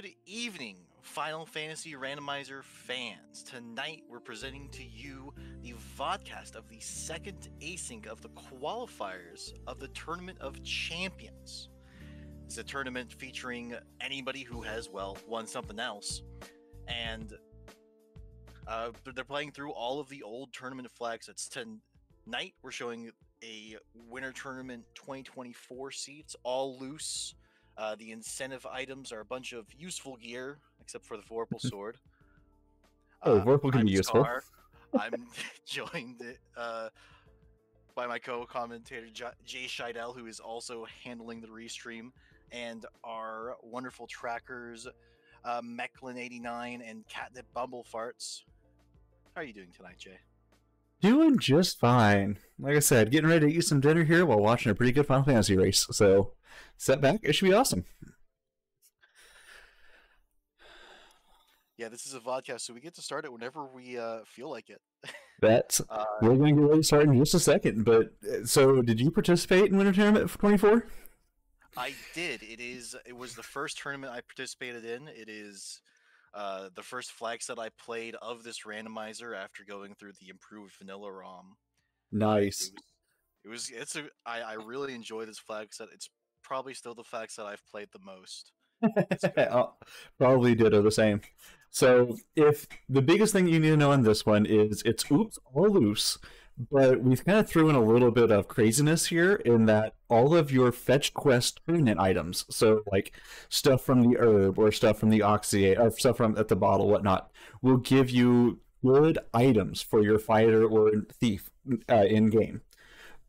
Good evening, Final Fantasy Randomizer fans. Tonight we're presenting to you the vodcast of the second async of the qualifiers of the Tournament of Champions. It's a tournament featuring anybody who has, well, won something else. And they're playing through all of the old tournament flags. It's tonight we're showing a Winter Tournament 2024 seats, all loose. The incentive items are a bunch of useful gear, except for the Vorpal sword. Oh, Vorpal can I'm be useful. Scar. I'm joined by my co-commentator Jay Scheidel, who is also handling the restream, and our wonderful trackers Mecklin89 and Catnip Bumblefarts. How are you doing tonight, Jay? Doing just fine. Like I said, getting ready to eat some dinner here while watching a pretty good Final Fantasy race. So, sit back. It should be awesome. Yeah, this is a vodcast, so we get to start it whenever we feel like it. We're going to get ready to start in just a second. But so, did you participate in Winter Tournament 24? I did. It was the first tournament I participated in. It is the first flag set I played of this randomizer after going through the improved vanilla ROM. Nice. I really enjoy this flag set. It's probably still the flag set I've played the most. I'll probably ditto the same. So, if the biggest thing you need to know on this one is it's oops all loose, but we've kind of threw in a little bit of craziness here in that all of your fetch quest tournament items, so like stuff from the herb or stuff from the oxyate or stuff from at the bottle, whatnot, will give you good items for your fighter or thief in game.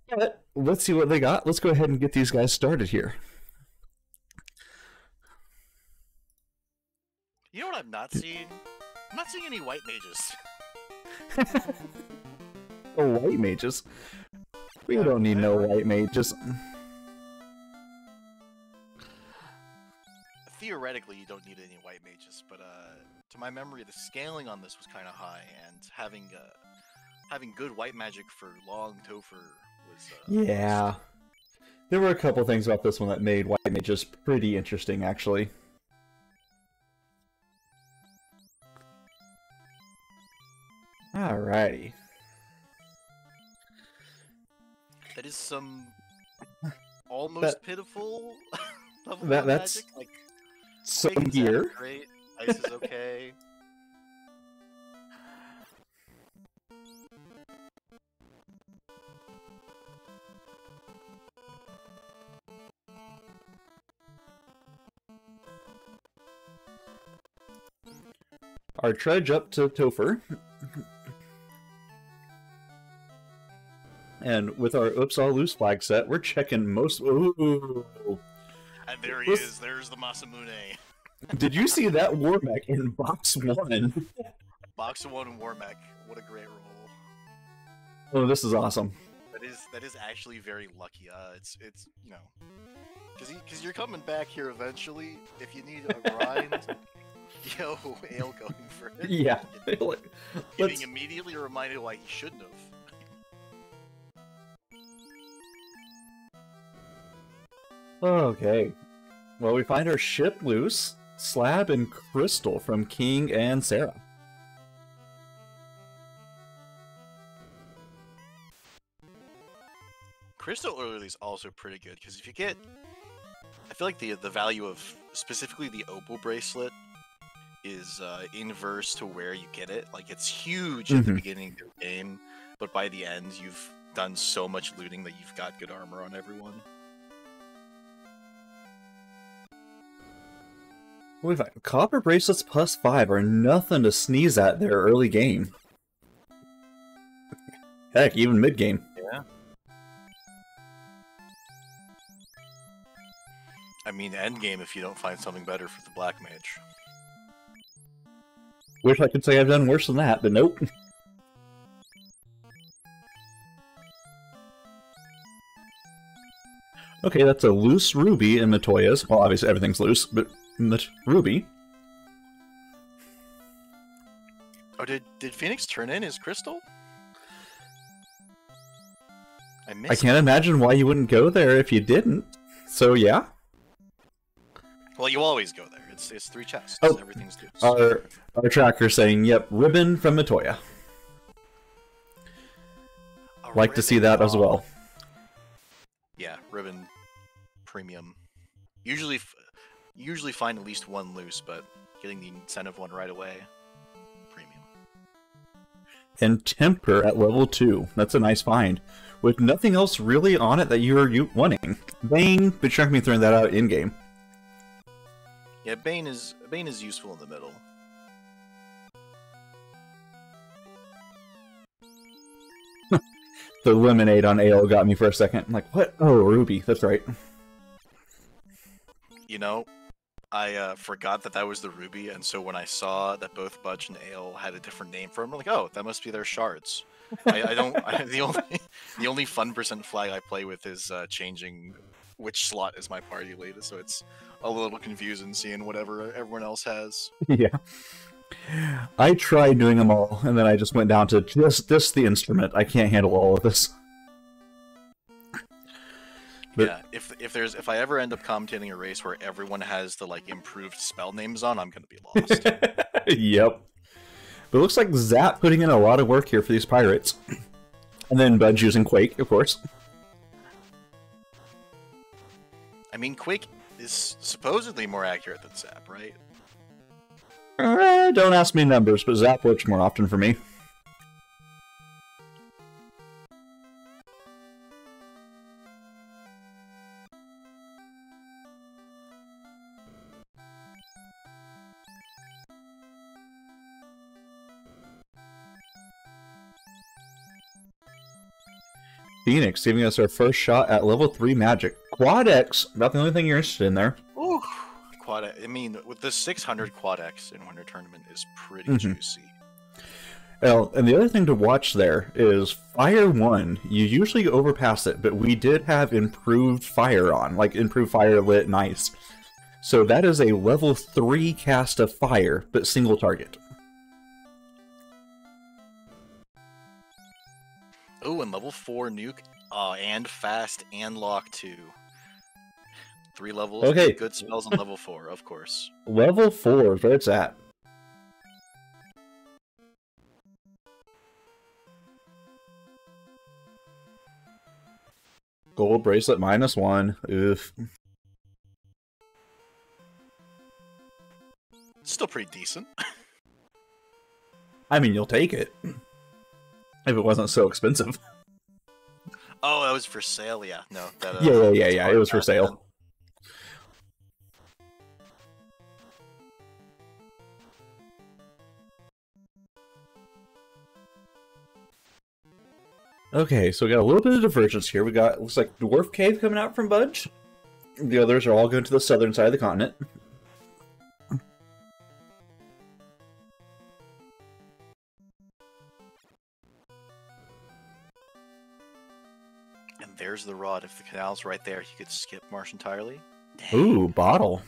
But let's see what they got. Let's go ahead and get these guys started here. You know what I'm not seeing? I'm not seeing any white mages. Oh, white mages. We don't need no white mages. Theoretically, you don't need any white mages, but to my memory, the scaling on this was kind of high, and having good white magic for long Topher was. Yeah, there were a couple things about this one that made white mages pretty interesting, actually. Alrighty. That is some almost pitiful level of that's magic. Like some Pagan's gear. Great, ice is okay. Our trudge up to Topher. And with our oops all loose flag set, we're checking most. Ooh. And there he is. There's the Masamune. Did you see that Warmech in box 1? Box 1 Warmech. What a great roll. Oh, this is awesome. That is actually very lucky. It's you know, because you're coming back here eventually. If you need a grind, yo, Ale going for it. Yeah. Getting immediately reminded why he shouldn't have. Okay. Well, we find our ship loose, Slab and Crystal from King and Sarah. Crystal early is also pretty good because if you get, I feel like the value of specifically the Opal bracelet is inverse to where you get it. Like it's huge at the beginning of your game, but by the end you've done so much looting that you've got good armor on everyone. Copper bracelets +5 are nothing to sneeze at there early game. Heck, even mid game. Yeah. I mean, end game if you don't find something better for the black mage. Wish I could say I've done worse than that, but nope. Okay, that's a loose ruby in Matoya's. Well, obviously everything's loose, but ruby. Oh, did Phoenix turn in his crystal? I can't imagine why you wouldn't go there if you didn't. So yeah. Well, you always go there. It's 3 chests. Oh, everything's loose. Our tracker saying, "Yep, ribbon from Matoya." Like to see that as well. Yeah, ribbon premium. Usually find at least 1 loose, but getting the incentive one right away, premium. And temper at level 2. That's a nice find. With nothing else really on it that you're wanting. Bane, but you're not going to be throwing that out in game. Yeah, Bane is useful in the middle. The lemonade on Ale got me for a second. I'm like, what? Oh, Ruby. That's right. You know, I forgot that was the Ruby, and so when I saw that both Budge and Ale had a different name for them, I'm like, oh, that must be their shards. The only fun % flag I play with is changing which slot is my party leader, so it's a little confusing seeing whatever everyone else has. Yeah. I tried doing them all, and then I just went down to just the instrument. I can't handle all of this. But yeah, if I ever end up commentating a race where everyone has the improved spell names on, I'm gonna be lost. Yep. But it looks like Zap putting in a lot of work here for these pirates. And then Budge using Quake, of course. I mean, Quake is supposedly more accurate than Zap, right? Don't ask me numbers, but Zap works more often for me. Phoenix giving us our first shot at level 3 magic. Quad X, about the only thing you're interested in there. Ooh, Quad X. I mean, with the 600 Quad X in Winter Tournament is pretty juicy. Well, and the other thing to watch there is Fire 1. You usually overpass it, but we did have improved fire on, improved fire lit nice. So that is a level 3 cast of fire, but single target. Oh, and level 4 nuke, and fast and lock 2. 3 levels. Okay. Good spells on level 4, of course. Level 4 is where it's at. Gold bracelet -1. Oof. Still pretty decent. I mean, you'll take it. If it wasn't so expensive. Oh, that was for sale, yeah. No, that, yeah. It was for sale. Okay, so we got a little bit of divergence here. We got, looks like Dwarf Cave coming out from Budge. The others are all going to the southern side of the continent. And there's the rod. If the canal's right there, you could skip Marsh entirely. Dang. Ooh, bottle.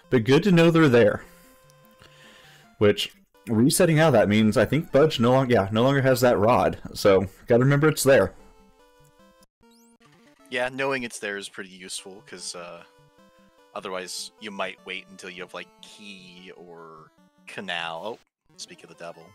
But good to know they're there. Which, resetting out, that means I think Budge no longer has that rod. So, gotta remember it's there. Yeah, knowing it's there is pretty useful, because otherwise you might wait until you have, key or canal. Oh, speak of the devil.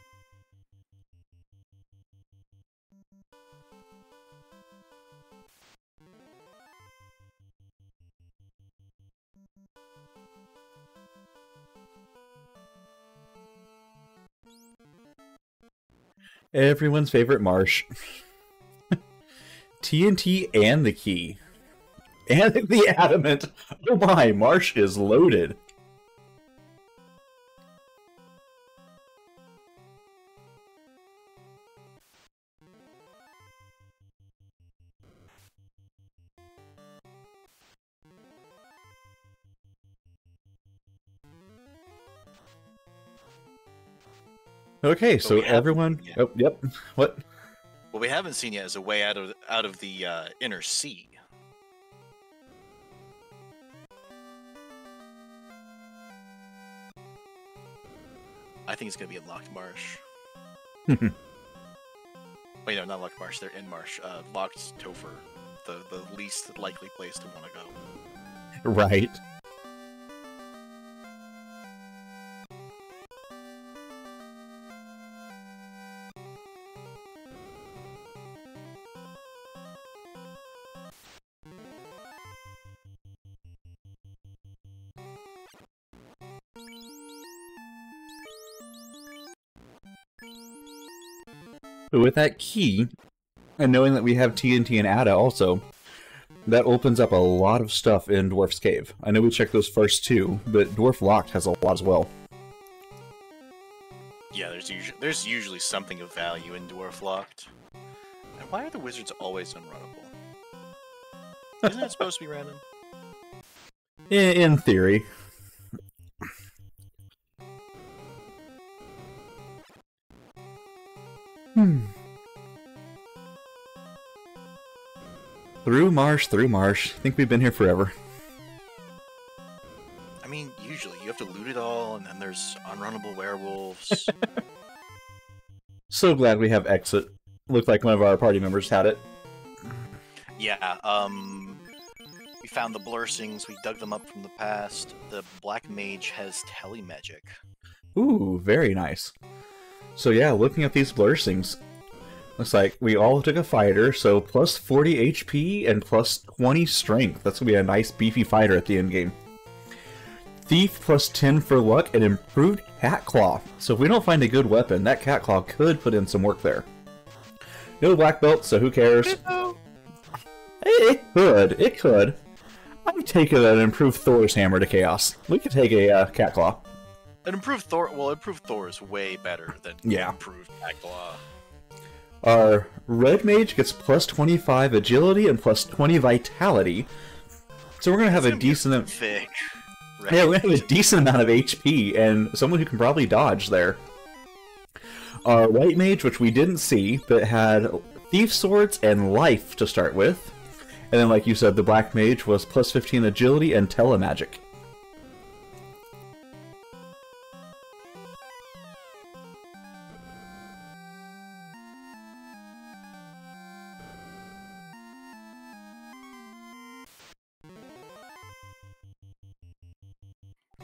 Everyone's favorite Marsh. TNT and the key. And the adamant. Oh my, Marsh is loaded. Okay, so everyone. Oh, yep. What? What we haven't seen yet is a way out of the inner sea. I think it's gonna be in Locked Marsh. Wait, no, not Locked Marsh. They're in Marsh. Locked Topher, the least likely place to want to go. Right. But with that key, and knowing that we have TNT and Ada also, that opens up a lot of stuff in Dwarf's Cave. I know we checked those first two, but Dwarf Locked has a lot as well. Yeah, there's usually something of value in Dwarf Locked. And why are the wizards always unrunnable? Isn't it supposed to be random? In theory. Through marsh. I think we've been here forever. I mean, usually you have to loot it all, and then there's unrunnable werewolves. So glad we have exit. Looked like one of our party members had it. Yeah, we found the Blursings, we dug them up from the past. The Black Mage has Telemagic. Ooh, very nice. So yeah, looking at these Blursings, looks like we all took a fighter, so plus 40 HP and plus 20 strength. That's gonna be a nice beefy fighter at the end game. Thief plus 10 for luck and improved Cat Claw. So if we don't find a good weapon, that Cat Claw could put in some work there. No black belt, so who cares? It could. I'm taking an improved Thor's Hammer to Chaos. We could take a Cat Claw. An improved Thor, well, improved Thor is way better than improved Cat Claw. Our Red Mage gets plus 25 agility and plus 20 vitality. So we're gonna have a decent thick. Yeah, we're gonna have a decent amount of HP and someone who can probably dodge there. Our White Mage, which we didn't see, but had Thief Swords and Life to start with. And then, like you said, the Black Mage was plus 15 agility and Telemagic.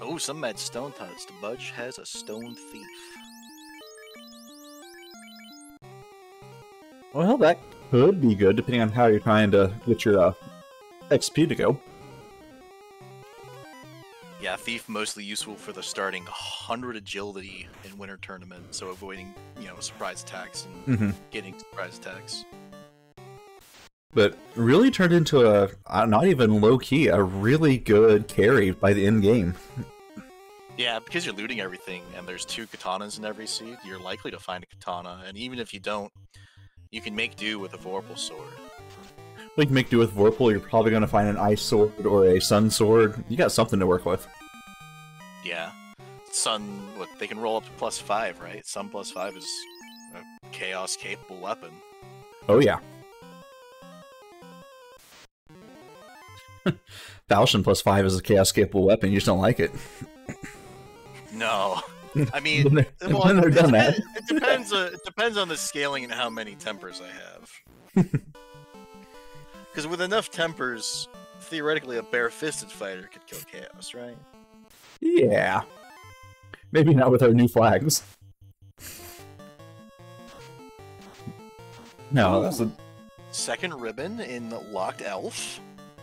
Oh, some mad stone touch. The Budge has a Stone Thief. Well, that could be good, depending on how you're trying to get your XP to go. Yeah, Thief mostly useful for the starting 100 agility in Winter Tournament, so avoiding, surprise attacks and getting surprise attacks. But really turned into a, not even low-key, a really good carry by the end game. Yeah, because you're looting everything, and there's 2 katanas in every seed, you're likely to find a katana, and even if you don't, you can make do with a Vorpal sword. Well, you can make do with Vorpal, you're probably going to find an Ice Sword or a Sun Sword. You got something to work with. Yeah. Sun, they can roll up to plus 5, right? Sun plus 5 is a chaos-capable weapon. Oh, yeah. 1000 plus 5 is a chaos-capable weapon, you just don't like it. No. I mean, when they're done that. It depends on the scaling and how many tempers I have. Because with enough tempers, theoretically a bare-fisted fighter could kill Chaos, right? Yeah. Maybe not with our new flags. No, ooh, that's a... Second ribbon in Locked Elf.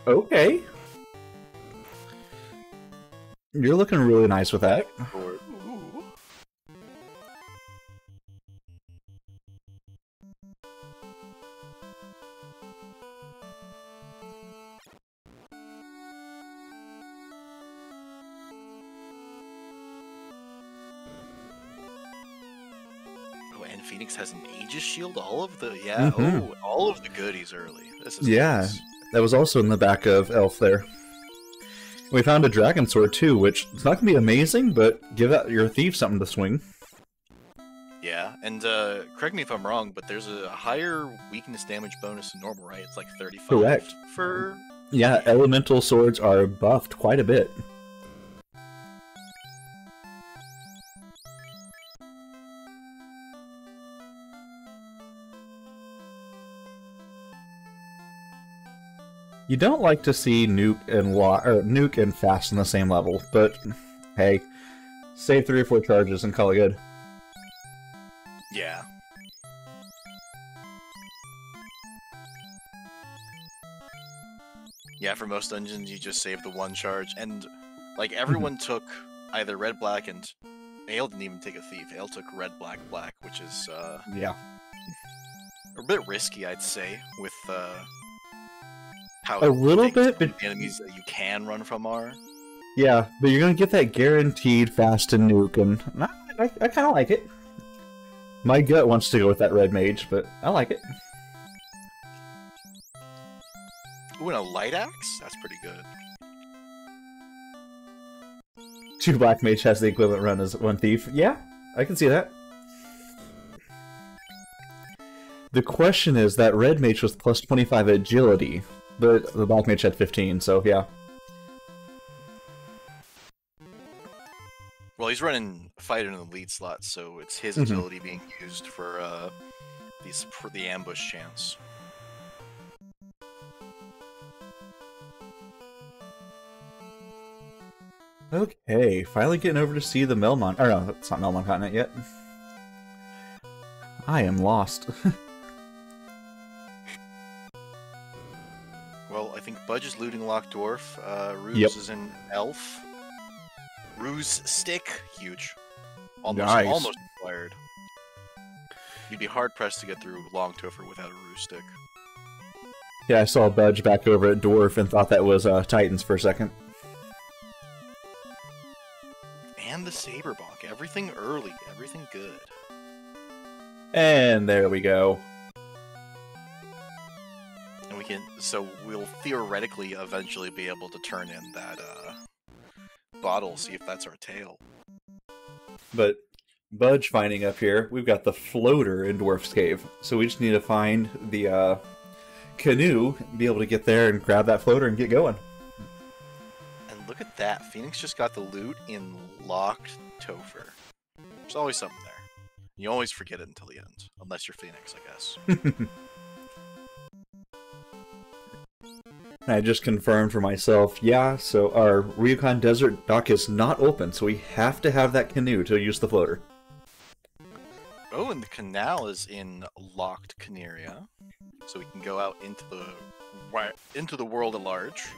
Okay. You're looking really nice with that. Ooh. Oh, and Phoenix has an Aegis shield. All of the all of the goodies early. This is nice. That was also in the back of Elf there. We found a Dragon Sword too, which is not gonna be amazing, but give out your thief something to swing. Yeah, and correct me if I'm wrong, but there's a higher weakness damage bonus than normal, right? It's like 35. Correct. For yeah, elemental swords are buffed quite a bit. You don't like to see Nuke and Fast on the same level, but hey, save 3 or 4 charges and call it good. Yeah. Yeah, for most dungeons you just save the 1 charge, and like everyone took either red, black, and Ale didn't even take a thief. Ale took red, black, black, which is yeah. a bit risky, I'd say, with how A little bit, the but enemies that you can run from are. yeah, but you're gonna get that guaranteed fast and nuke, and I kind of like it. My gut wants to go with that red mage, but I like it. Ooh, and a light axe? That's pretty good. 2 black mage has the equivalent run as 1 thief. Yeah, I can see that. The question is that red mage was plus 25 agility, but the black mage had 15, so yeah. Well, he's running fighter in the lead slot, so it's his agility being used for the ambush chance. Okay, finally getting over to see the Melmon. Or no, it's not Melmon continent yet. I am lost. Well, I think Budge is looting Locked Dwarf. Ruse Yep. is in Elf. Ruse stick, huge. Nice. Almost acquired. You'd be hard pressed to get through Long Topher without a Ruse stick. Yeah, I saw Budge back over at Dwarf and thought that was Titans for a second. And the Saberbonk. Everything early. Everything good. And there we go. And we can, so we'll theoretically eventually be able to turn in that bottle, see if that's our tail. But Budge finding up here, we've got the floater in Dwarf's Cave. So we just need to find the canoe, be able to get there and grab that floater and get going. And look at that. Phoenix just got the loot in Locked Topher. There's always something there. You always forget it until the end. Unless you're Phoenix, I guess. I just confirmed for myself, yeah, so our Ryukon Desert dock is not open, so we have to have that canoe to use the floater. Oh, and the canal is in Locked Caneria. So we can go out into the world at large.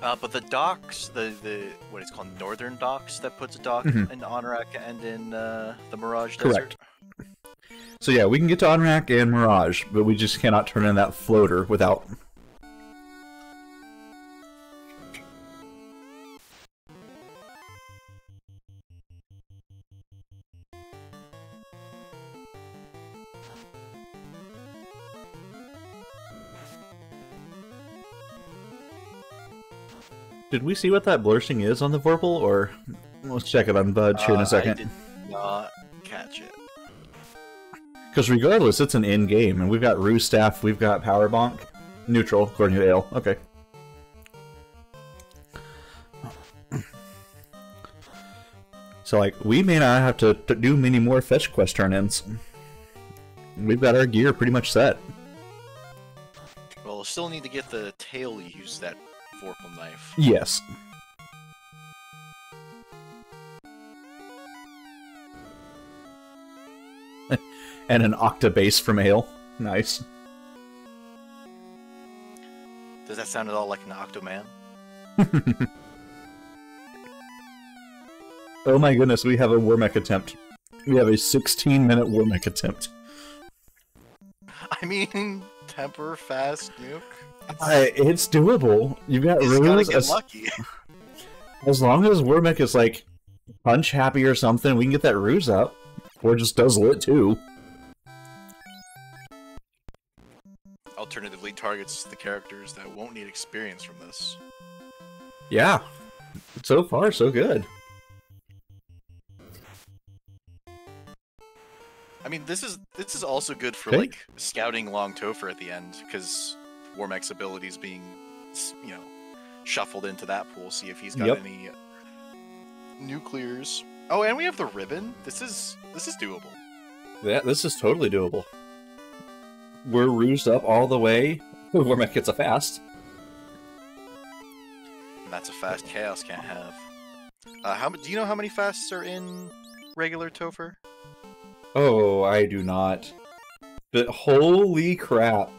But the docks, the what is called Northern Docks, that puts a dock in Anorak and in the Mirage Desert. Correct. So yeah, we can get to Anorak and Mirage, but we just cannot turn in that floater without. Did we see what that blursing is on the Vorpal, or let's check it on Budge here in a second. I did not catch it. Because regardless, it's an in-game, and we've got Ruse Staff, we've got Power Bonk. Neutral, according to Ale. Okay. So, like, we may not have to do many more fetch quest turn-ins. We've got our gear pretty much set. Well, we'll still need to get the tail to use that Vorpal knife. Yes. And an Octa base from Ale. Nice. Does that sound at all like an Octoman? Oh my goodness, we have a Warmech attempt. We have a 16-minute Warmech attempt. I mean, temper, fast, nuke. It's doable. You've got He's gotta Ruse. get lucky. As long as Warmech is, like, punch happy or something, we can get that Ruse up. Or just does lit too. Alternatively, targets the characters that won't need experience from this. Yeah. So far, so good. I mean, this is also good for, Okay. like, scouting Long Topher at the end, because Warmech's abilities being, you know, shuffled into that pool, see if he's got any nuclears. Oh, and we have the ribbon. This is doable. Yeah, this is totally doable. We're rused up all the way. Warmech gets a fast. And that's a fast Chaos can't have. Do you know how many fasts are in regular Topher? Oh, I do not. But holy crap.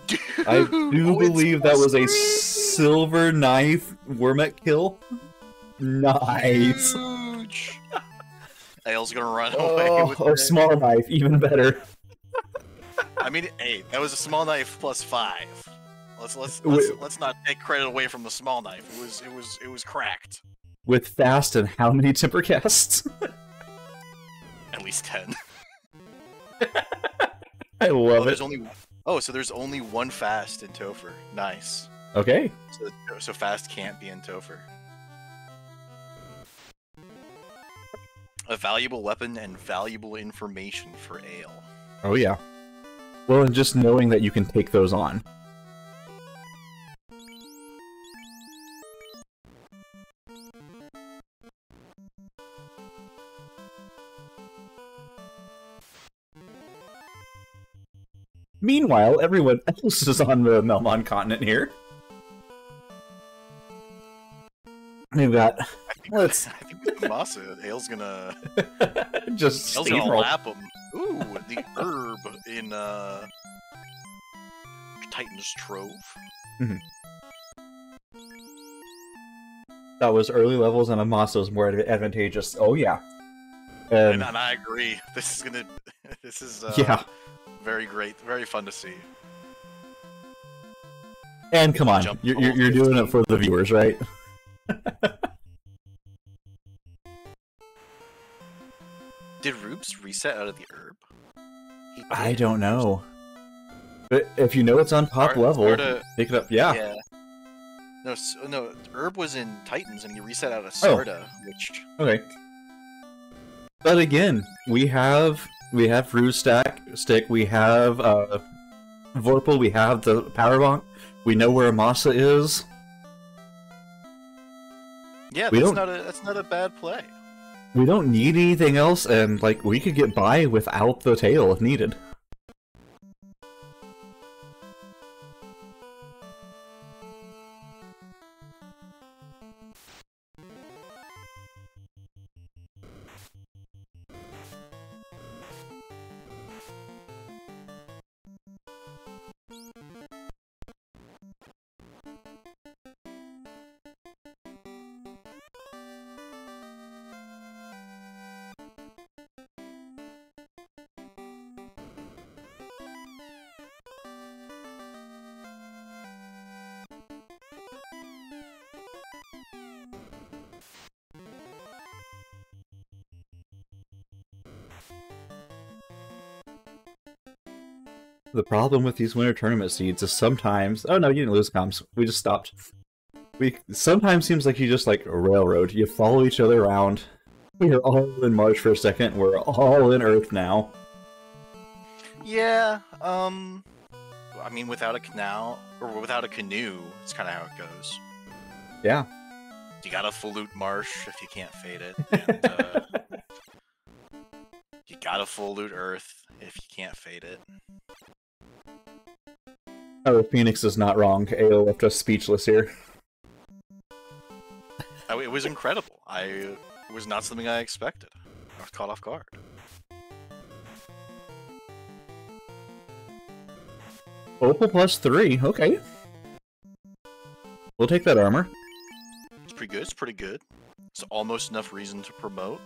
Dude, I do it's believe that was a crazy. silver knife Warmech kill. Nice. Huge. Ale's gonna run away with a small knife, even better. I mean, hey, that was a small knife plus 5. Let's not take credit away from the small knife. It was cracked. With fast and how many temper casts? At least 10. I love it. So there's only one fast in Topher. Nice. Okay. So fast can't be in Topher. A valuable weapon and valuable information for Ale. Oh yeah. Well, and just knowing that you can take those on. Meanwhile, everyone else is on the Melmon continent here. We've got... I think with Masa, Ale's gonna... just Ale's gonna lap him. Ooh, the herb in, Titan's Trove. Mm-hmm. That was early levels, and Amasa was more advantageous. Oh, yeah. And I agree. This is gonna... This is, yeah. Very great. Very fun to see. And come on, you're doing it for the viewers, right? Did Rubes reset out of the herb? I don't know. But if you know it's on top level, pick it up. Yeah. No, herb was in Titans and he reset out of Sarda, which... Okay. But again, we have Ruse Stick, we have Vorpal, we have the Power Bonk, we know where Amasa is. Yeah, that's not a bad play. We don't need anything else, and like we could get by without the tail if needed. The problem with these winter tournament seeds is sometimes... Oh no, you didn't lose comms. We just stopped. Sometimes seems like you just like a railroad. You follow each other around. We are all in March for a second. We're all in Earth now. Yeah, I mean, without a canal, or without a canoe, it's kind of how it goes. Yeah. You gotta pollute marsh if you can't fade it, and, you gotta pollute Earth if you can't fade it. Oh, Phoenix is not wrong. AO left us speechless here. Oh, it was incredible. It was not something I expected. I was caught off guard. Opal plus 3, okay. We'll take that armor. It's pretty good, it's pretty good. It's almost enough reason to promote.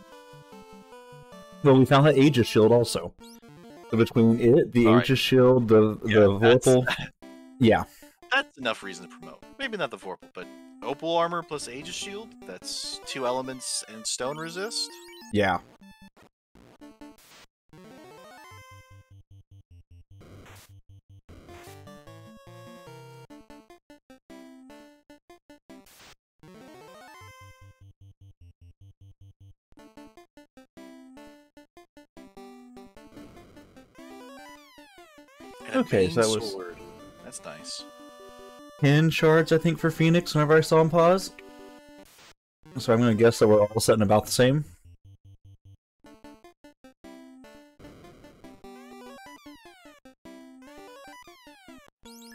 Well, we found that Aegis Shield also. So between it, the Aegis Shield, the Vorpal... Yeah. That's enough reason to promote. Maybe not the Vorpal, but Opal armor plus Aegis Shield? That's 2 elements and stone resist? Yeah. Okay, so that was... Sword. That's nice. 10 shards, I think, for Phoenix whenever I saw him pause. So I'm going to guess that we're all setting about the same.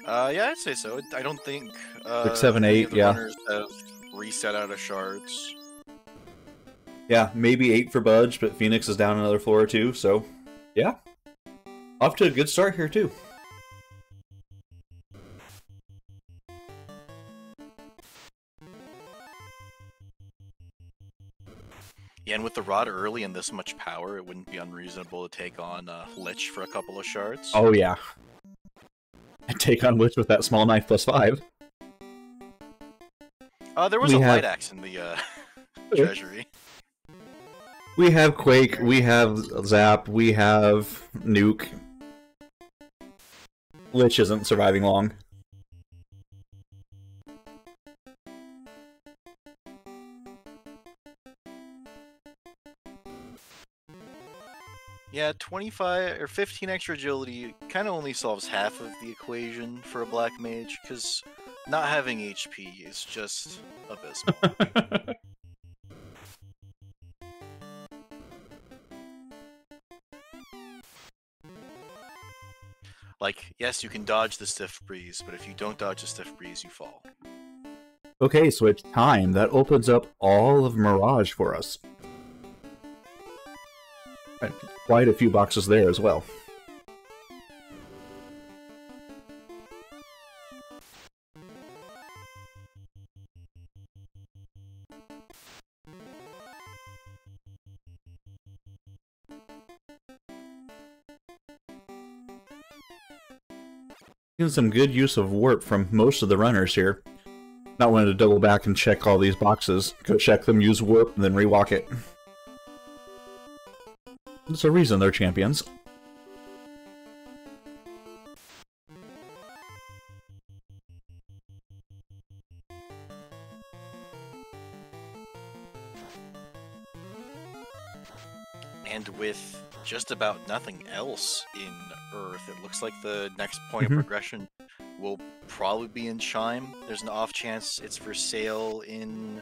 Yeah, I'd say so. I don't think 6, 7, 8, yeah. runners have reset out of shards. Yeah, maybe 8 for Budge, but Phoenix is down another floor or 2, so yeah. Off to a good start here, too. Yeah, and with the rod early and this much power, it wouldn't be unreasonable to take on Lich for a couple of shards. Oh yeah. Take on Lich with that small knife +5. There was a light axe in the treasury. We have Quake, we have Zap, we have Nuke. Lich isn't surviving long. Yeah, 25 or 15 extra agility kind of only solves half of the equation for a black mage, because not having HP is just abysmal. Like, yes, you can dodge the stiff breeze, but if you don't dodge the stiff breeze, you fall. Okay, so it's time. That opens up all of Mirage for us. And quite a few boxes there as well. Getting some good use of warp from most of the runners here. Not wanting to double back and check all these boxes. Go check them, use warp, and then rewalk it. There's a reason they're champions. And with just about nothing else in Earth, it looks like the next point of progression will probably be in Chime. There's an off chance it's for sale in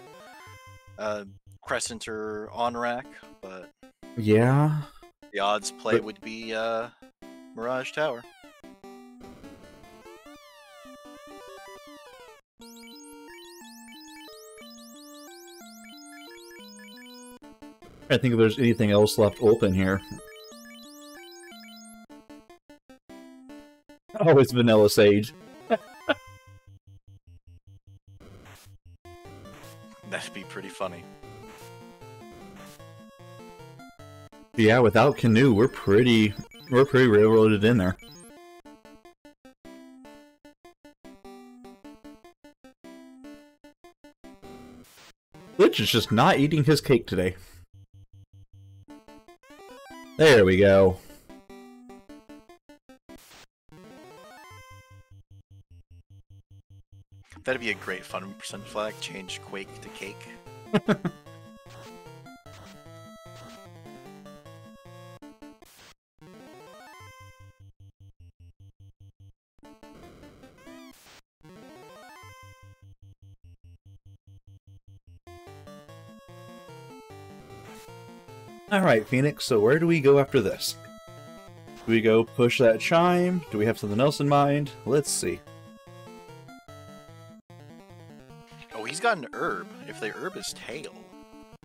Crescent or Onrak, but yeah, the odds play would be Mirage Tower. I think if there's anything else left open here. Always Vanilla Sage. That'd be pretty funny. Yeah, without Canoe, we're pretty railroaded in there. Lich is just not eating his cake today. There we go. That'd be a great fun percent flag. Change Quake to Cake. Alright, Phoenix, so where do we go after this? Do we go push that chime? Do we have something else in mind? Let's see. Oh, he's got an herb. If the herb is tail.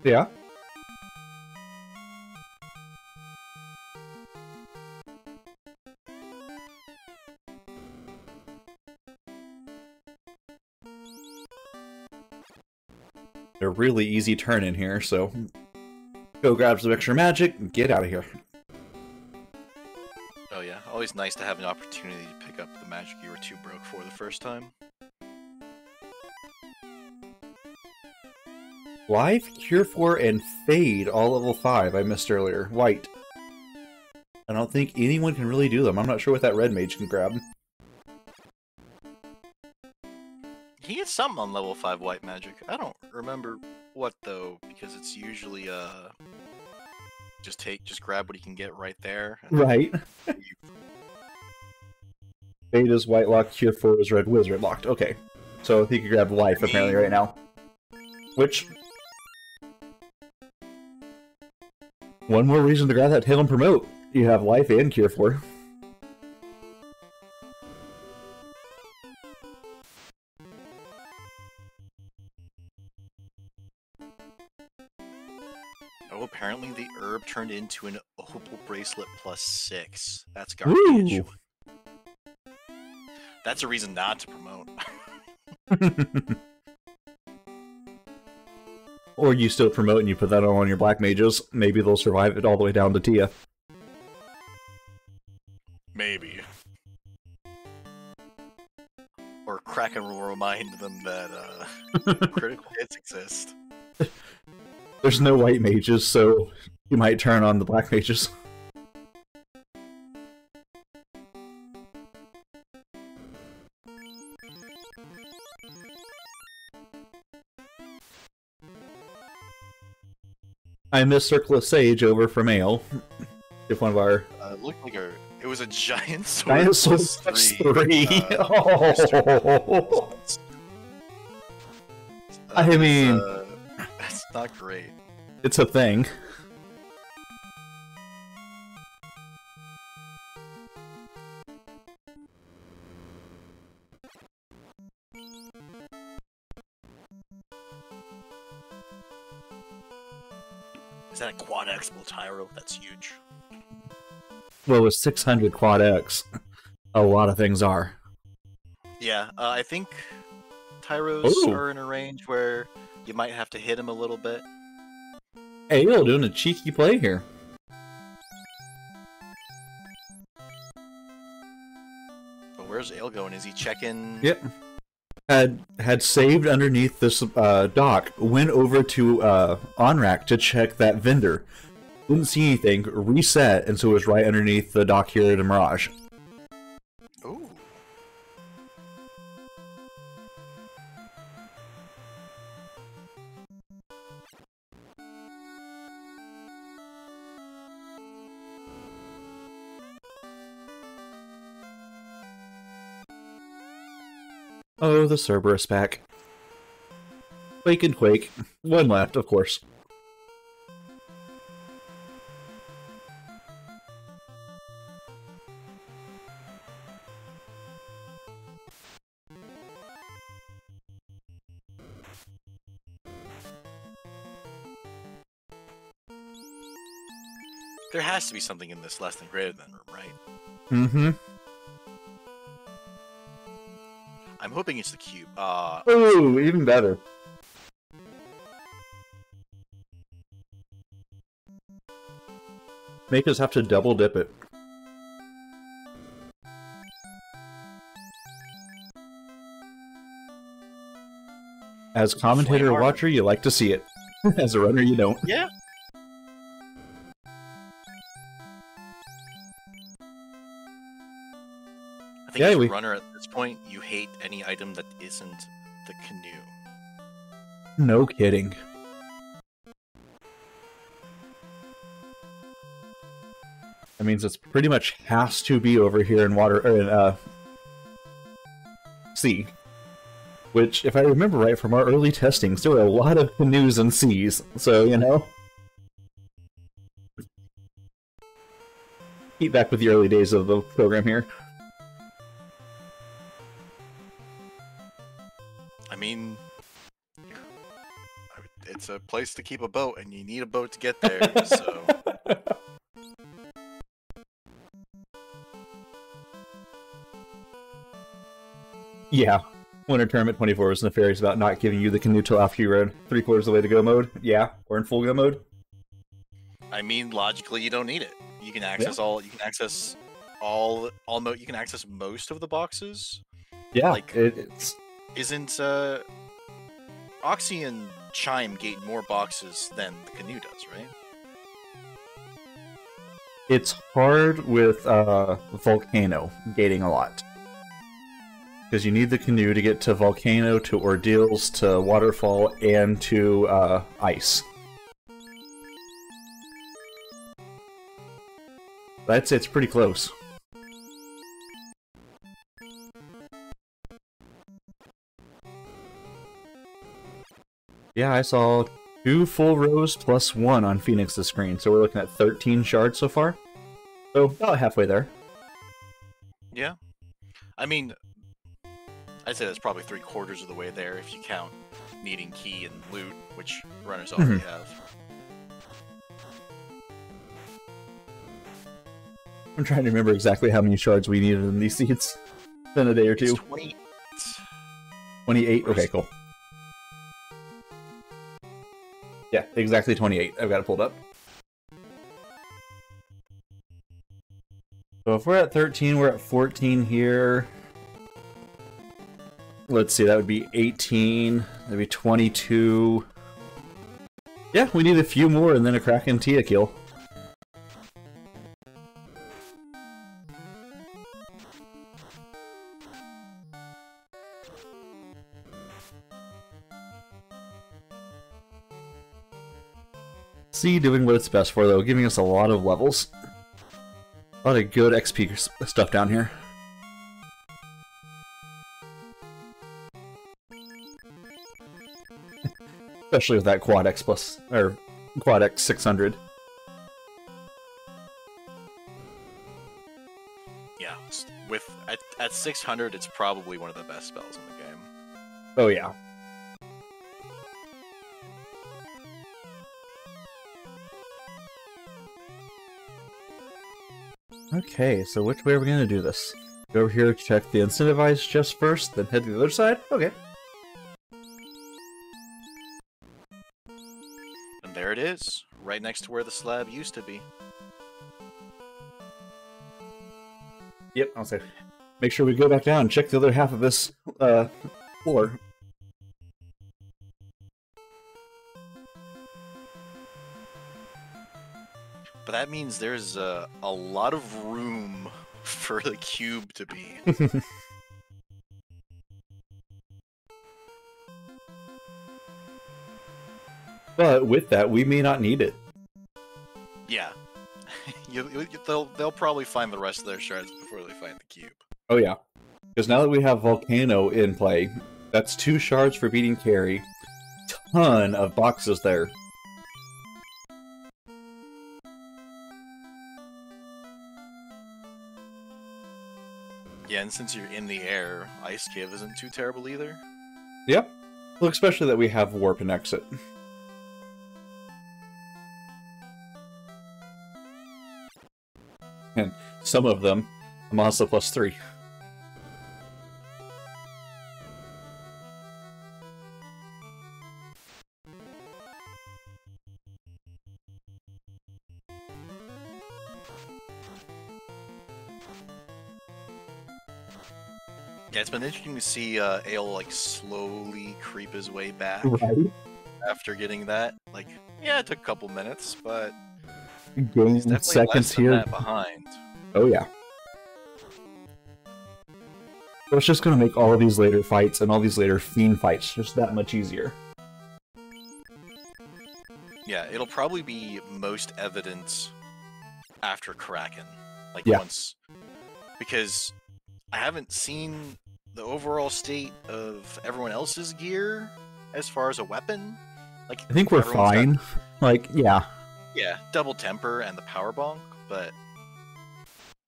Yeah. A really easy turn in here, so go grab some extra magic and get out of here. Oh yeah, always nice to have an opportunity to pick up the magic you were too broke for the first time. Life, Cure 4, and Fade, all level 5, I missed earlier. White. I don't think anyone can really do them. I'm not sure what that red mage can grab. He gets something on level 5 white magic. I don't remember what though, because it's usually just grab what he can get right there. Right. Fade is white locked, Cure 4 is red wizard locked. Okay. So he could grab life apparently right now. Which... one more reason to grab that tail and promote. You have life and Cure 4. Oh, apparently the herb turned into an opal bracelet +6. That's garbage. Ooh. That's a reason not to promote. Or you still promote and you put that on your black mages. Maybe they'll survive it all the way down to Tia. Maybe. Or Kraken will remind them that critical hits exist. There's no white mages, so you might turn on the black mages. I miss Circle of Sage over from Ale. If one of our Looked like it was a giant sword. giant sword plus +3. Oh. I mean, that's not great. it's a thing. Is that a quad X Tyro? That's huge. Well, with 600 quad X, a lot of things are. Yeah, I think Tyros Ooh. are in a range where you might have to hit him a little bit. Hey, you're doing a cheeky play here. But where's Ale going? Is he checking? Yep. Had saved underneath this dock, went over to OnRack to check that vendor. Didn't see anything, reset, and so it was right underneath the dock here at Mirage. Ooh. Oh, the Cerberus pack. Quake and Quake. One left, of course. There has to be something in this less than greater than room, right? Mm-hmm. I'm hoping it's the cube. Ooh, even better. Make us have to double dip it. As commentator or watcher, you like to see it. As a runner, you don't. Yeah. I think as a runner at this point, you hate any item that isn't the canoe. No kidding. That means it's pretty much has to be over here in water, or in sea. Which, if I remember right from our early testings, there were a lot of canoes and seas, so, you know. Keep back with the early days of the program here. I mean, it's a place to keep a boat, and you need a boat to get there, so... Yeah. Winter Tournament 24 was nefarious about not giving you the canoe till after you rode 3/4 of the way to go mode. Yeah, or in full go mode. I mean, logically, you don't need it. You can access all. You can access all mode. You can access most of the boxes. Yeah, like it's isn't Oxy and Chime gate more boxes than the canoe does, right? It's hard with Volcano gating a lot. Because you need the canoe to get to Volcano, to Ordeals, to Waterfall, and to Ice. It's pretty close. Yeah, I saw 2 full rows plus 1 on Phoenix's screen, so we're looking at 13 shards so far. So, about halfway there. Yeah. I mean, I'd say that's probably 3/4 of the way there if you count needing key and loot, which runners already have. I'm trying to remember exactly how many shards we needed in these seeds. It's been a day or two. It's 28. 28? Okay, cool. Yeah, exactly 28. I've got it pulled up. So if we're at 13, we're at 14 here. Let's see, that would be 18. That'd be 22. Yeah, we need a few more and then a Kraken Tia kill. C doing what it's best for, though, giving us a lot of levels. A lot of good XP stuff down here. Especially with that Quad X plus, or Quad X 600. Yeah, at 600, it's probably one of the best spells in the game. Oh yeah. Okay, so which way are we gonna do this? Go over here, check the incentivized chest first, then head to the other side? Okay. And there it is, right next to where the slab used to be. Yep, I'll say. Make sure we go back down and check the other half of this floor. But that means there's a lot of room for the cube to be. But with that, we may not need it. Yeah. They'll probably find the rest of their shards before they find the cube. Oh yeah. Because now that we have Volcano in play, that's 2 shards for beating carry. Ton of boxes there. Yeah, and since you're in the air, Ice Cave isn't too terrible either. Yep. Well, especially that we have Warp and Exit. And some of them, Amasa +3. Yeah, it's been interesting to see Ale like slowly creep his way back after getting that. Like, yeah, it took a couple minutes, but he's definitely seconds less than here that behind. Oh yeah. So it's just gonna make all of these later fights and all these later Fiend fights just that much easier. Yeah, it'll probably be most evident after Kraken. Like once, because I haven't seen the overall state of everyone else's gear as far as a weapon. Like, I think we're fine. Like, yeah. Yeah, double temper and the power bonk, but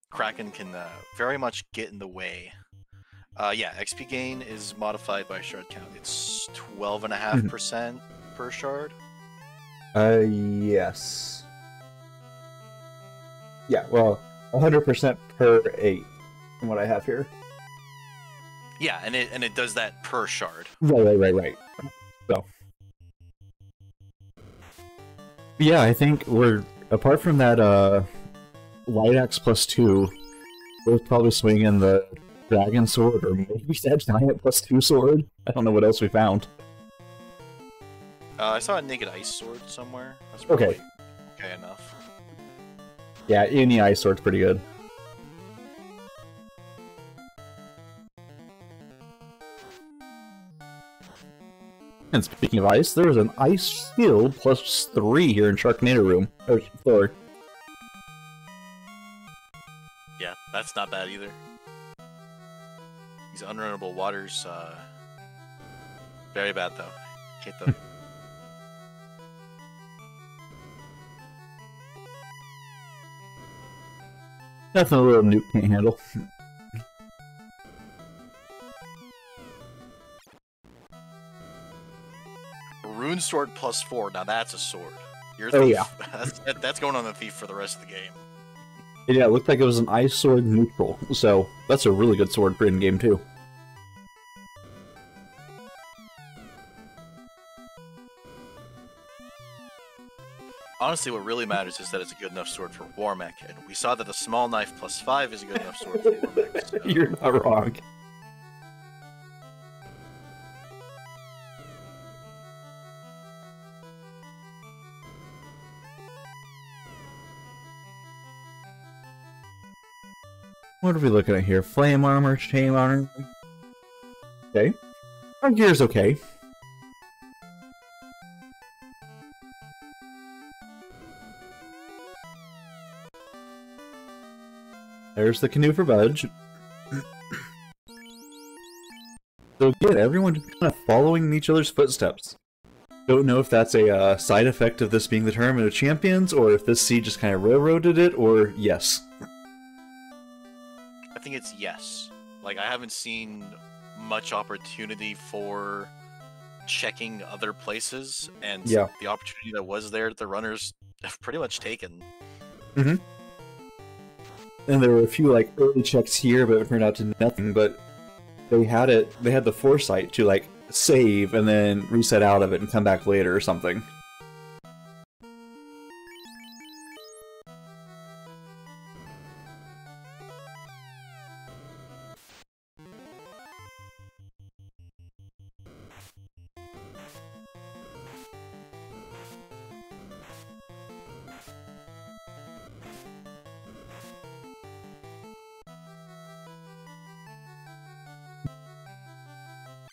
Kraken can very much get in the way. Yeah, XP gain is modified by shard count. It's 12.5% per shard. Yes. Yeah, well, 100% per 8 from what I have here. Yeah, and it does that per shard. Right. So. Yeah, I think we're, apart from that Light Axe +2, we're probably swinging the Dragon Sword, or maybe that Giant +2 sword. I don't know what else we found. I saw a Naked Ice Sword somewhere. That's probably okay enough. Yeah, any Ice Sword's pretty good. And speaking of ice, there was an Ice Shield +3 here in Sharknado Room. Or floor. Yeah, that's not bad either. These unrunnable waters, very bad though. Hate them. Nothing a little nuke can't handle. Rune Sword +4. Now that's a sword. Your Oh, thief. yeah. That's going on the thief for the rest of the game. Yeah, it looked like it was an Ice Sword neutral, so that's a really good sword for in-game too. honestly, what really matters is that it's a good enough sword for Warmech, and we saw that the small knife +5 is a good enough sword for Warmech. So. You're not wrong. What are we looking at here? Flame armor, chain armor. Okay. Our gear's okay. There's the canoe for Budge. So again, everyone just kind of following each other's footsteps. Don't know if that's a side effect of this being the Tournament of Champions, or if this seed just kind of railroaded it, or yes. I think it's yes. Like, I haven't seen much opportunity for checking other places, and yeah. the opportunity that was there, the runners have pretty much taken. Mm-hmm. And there were a few like early checks here, but it turned out to nothing. But they had the foresight to like save and then reset out of it and come back later or something.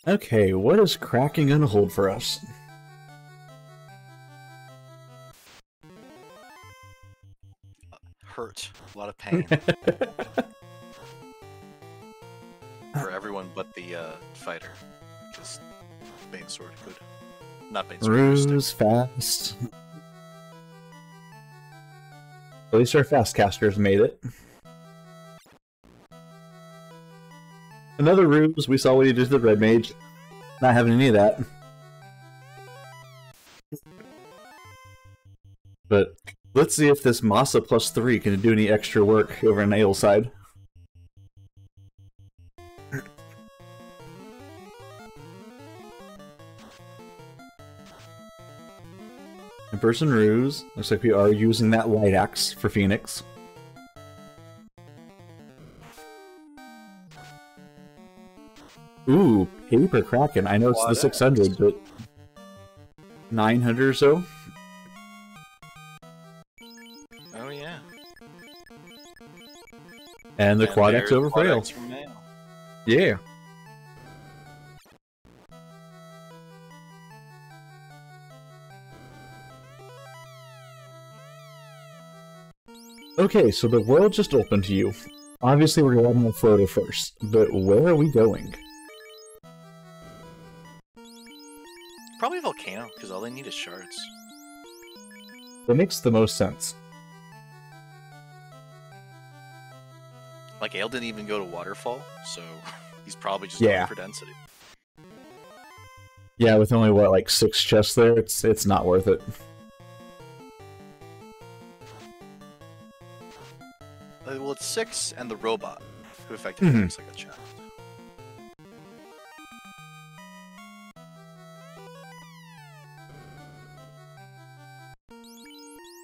Okay, what is cracking gonna hold for us? Hurt. A lot of pain. For everyone but the fighter. Just Bane Sword, good. Not Bane Sword. Ruse fast. At least our fast casters made it. Another ruse, we saw what he did to the Red Mage. Not having any of that. But let's see if this Masa +3 can do any extra work over on Nail's side. In-person ruse. Looks like we are using that light axe for Phoenix. Ooh, paper Kraken. I know it's the 600, but 900 or so. Oh yeah. And the Quad X over Frail. Yeah. Okay, so the world just opened to you. Obviously, we're going to Frodo first, but where are we going? Probably Volcano, because all they need is shards. That makes the most sense. Like, Ale didn't even go to Waterfall, so he's probably just going for density. Yeah, with only, what, like 6 chests there, it's not worth it. Well, it's 6 and the robot, who effectively looks like a child.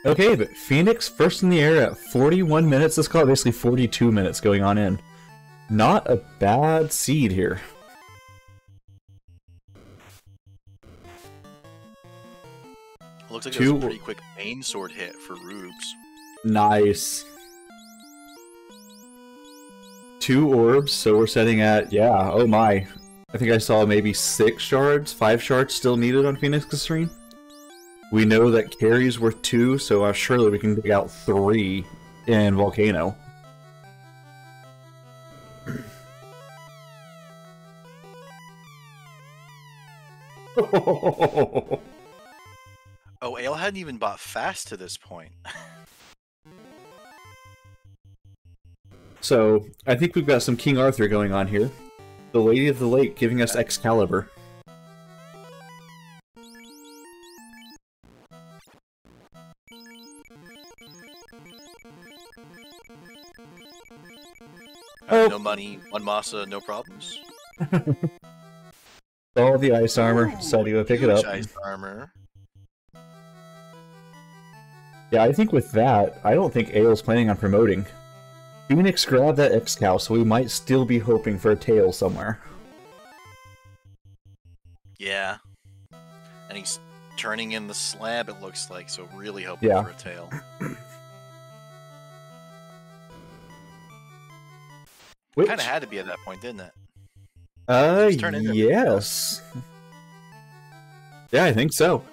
Okay, but Phoenix first in the air at 41 minutes. Let's call it basically 42 minutes going on in. Not a bad seed here. Looks like it was a pretty quick main sword hit for Rubes. Nice. 2 orbs, so we're setting at, yeah, oh my. I think I saw maybe 6 shards, 5 shards still needed on Phoenix's screen. We know that carry's worth 2, so surely we can dig out 3 in Volcano. Oh, Ale hadn't even bought fast to this point. So, I think we've got some King Arthur going on here. The Lady of the Lake giving us Excalibur. No money, 1 Masa, no problems. All the ice armor, so you go pick it up. Ice armor. Yeah, I think with that, I don't think Ao's planning on promoting. Phoenix grabbed that X-Cow, so we might still be hoping for a tail somewhere. Yeah. And he's turning in the slab, it looks like, so really hoping for a tail. Kind of had to be at that point, didn't it? Yes. Yeah, I think so.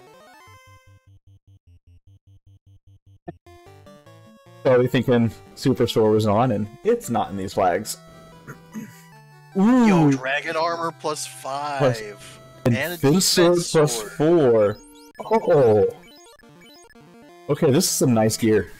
Probably thinking Superstore was on, and it's not in these flags. Ooh. Yo, Dragon Armor +5. And a Defense Sword +4. Oh. Okay, this is some nice gear.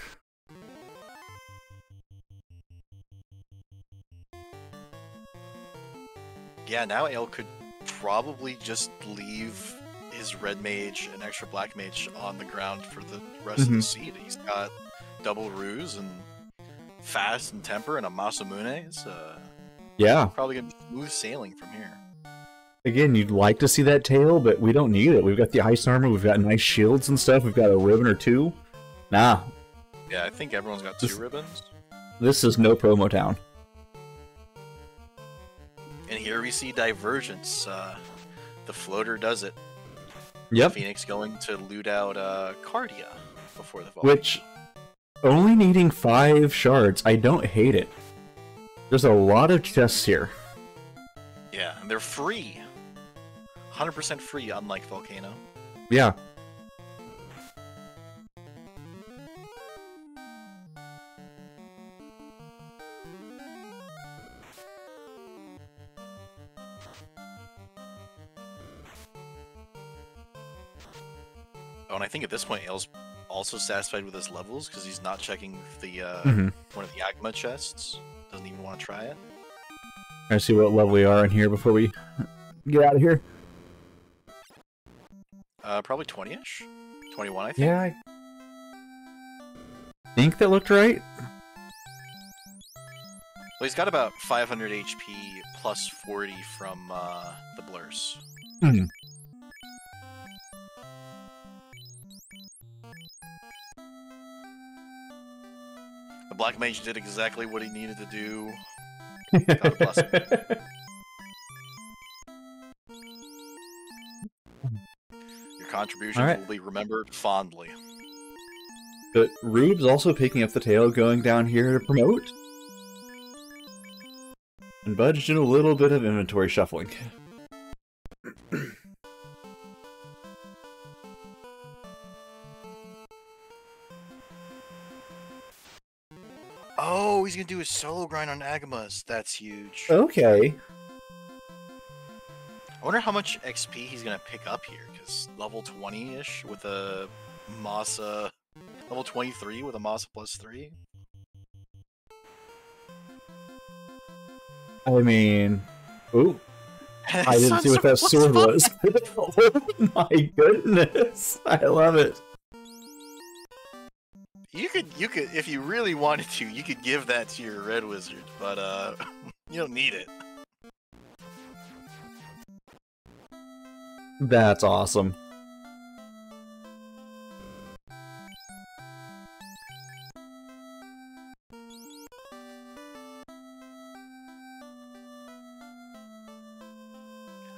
Yeah, now Ale could probably just leave his red mage and extra black mage on the ground for the rest of the seed. He's got double ruse and fast and temper and a Masamune. It's yeah, probably gonna be smooth sailing from here. Again, you'd like to see that tail, but we don't need it. We've got the ice armor, we've got nice shields and stuff, we've got a ribbon or two. Nah. Yeah, I think everyone's got two ribbons. This is no promo town. And here we see Divergence. The floater does it. Yep. Phoenix going to loot out Cardia before the vault. Which, only needing 5 shards, I don't hate it. There's a lot of chests here. Yeah, and they're free. 100% free, unlike Volcano. Yeah. Oh, and I think at this point, Ale's also satisfied with his levels because he's not checking the one of the Agma chests. Doesn't even want to try it. I see what level we are in here before we get out of here. Probably 20-ish? 21, I think. Yeah, I think that looked right. Well, he's got about 500 HP plus 40 from the blurs. The Black Mage did exactly what he needed to do. Got a plus. Your contributions will be remembered fondly. But Rube's also picking up the tail, going down here to promote. And Budge did a little bit of inventory shuffling. Oh, he's gonna do a solo grind on Agamas. That's huge. Okay. I wonder how much XP he's gonna pick up here, because level 20-ish with a Masa... Level 23 with a Masa +3? I mean... Ooh. I didn't see what that sword was. Oh my goodness. I love it. You could, if you really wanted to, you could give that to your red wizard, but you don't need it. That's awesome.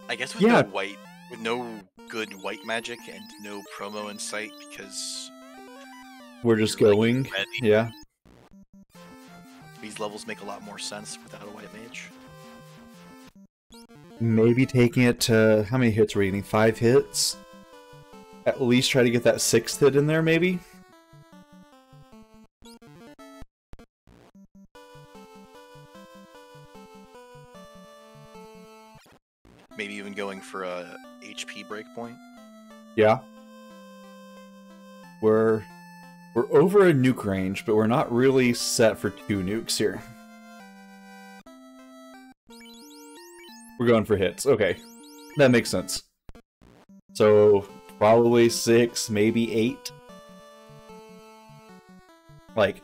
I guess with no good white magic and no promo in sight, because we're just going. Like, yeah. These levels make a lot more sense without a white mage. Maybe taking it to... How many hits are we getting? 5 hits? At least try to get that 6th hit in there, maybe? Maybe even going for a HP breakpoint. Yeah. We're over a nuke range, but we're not really set for 2 nukes here. We're going for hits. Okay. That makes sense. So, probably 6, maybe 8. Like,